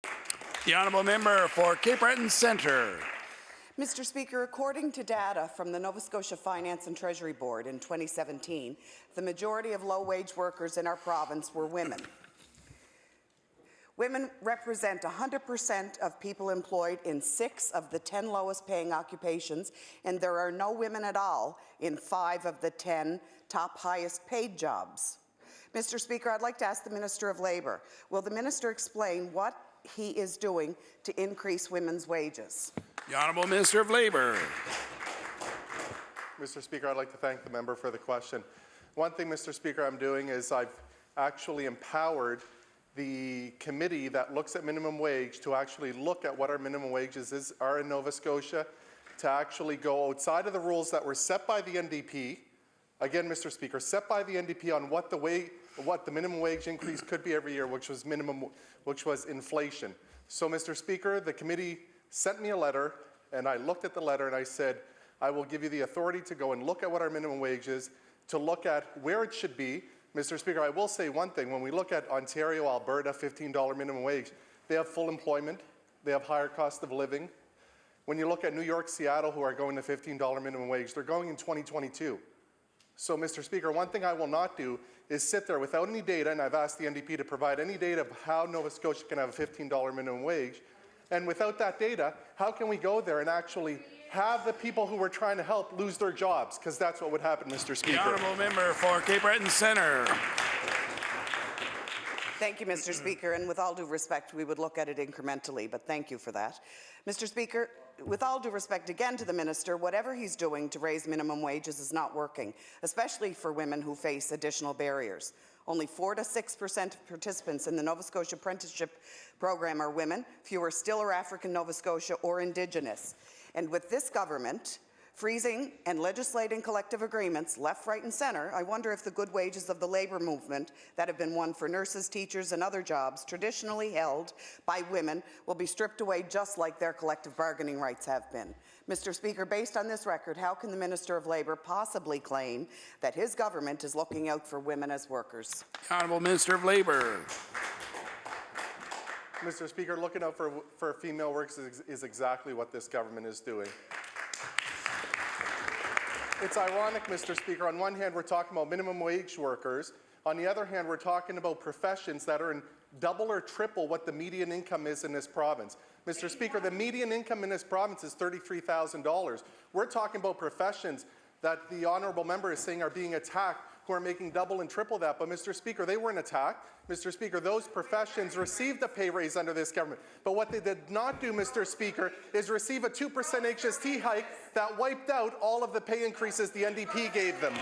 The honourable member for Cape Breton Centre. Mr. Speaker, according to data from the Nova Scotia Finance and Treasury Board in 2017, the majority of low-wage workers in our province were women. Women represent 100% of people employed in 6 of the 10 lowest-paying occupations, and there are no women at all in 5 of the 10 top highest-paid jobs. Mr. Speaker, I'd like to ask the Minister of Labour, will the Minister explain what he is doing to increase women's wages? The Honourable Minister of Labour. Mr. Speaker, I'd like to thank the member for the question. One thing, Mr. Speaker, I'm doing is I've actually empowered the committee that looks at minimum wage to actually look at what our minimum wages are in Nova Scotia, to actually go outside of the rules that were set by the NDP. Again, Mr. Speaker, set by the NDP on what the minimum wage increase could be every year, which was inflation. So, Mr. Speaker, the committee sent me a letter, and I looked at the letter and I said, I will give you the authority to go and look at what our minimum wage is, to look at where it should be. Mr. Speaker, I will say one thing. When we look at Ontario, Alberta, $15 minimum wage, they have full employment, they have higher cost of living. When you look at New York, Seattle, who are going to $15 minimum wage, they're going in 2022. So, Mr. Speaker, one thing I will not do is sit there without any data, and I've asked the NDP to provide any data of how Nova Scotia can have a $15 minimum wage. And without that data, how can we go there and actually have the people who we're trying to help lose their jobs? Because that's what would happen, Mr. Speaker. The honourable member for Cape Breton Centre. Thank you, Mr. Speaker, and with all due respect, we would look at it incrementally, but thank you for that. Mr. Speaker, with all due respect again to the Minister, whatever he's doing to raise minimum wages is not working, especially for women who face additional barriers. Only 4 to 6% of participants in the Nova Scotia Apprenticeship Program are women. Fewer still are African Nova Scotia or Indigenous. And with this government freezing and legislating collective agreements left, right and centre, I wonder if the good wages of the labour movement that have been won for nurses, teachers and other jobs traditionally held by women will be stripped away just like their collective bargaining rights have been. Mr. Speaker, based on this record, how can the Minister of Labour possibly claim that his government is looking out for women as workers? The Honourable Minister of Labour. Mr. Speaker, looking out for female workers is exactly what this government is doing. It's ironic, Mr. Speaker. On one hand, we're talking about minimum wage workers. On the other hand, we're talking about professions that are in double or triple what the median income is in this province. Mr. Speaker, the median income in this province is $33,000. We're talking about professions that the honourable member is saying are being attacked, who are making double and triple that. But, Mr. Speaker, they weren't attacked. Mr. Speaker, those professions received a pay raise under this government. But what they did not do, Mr. Speaker, is receive a 2% HST hike that wiped out all of the pay increases the NDP gave them.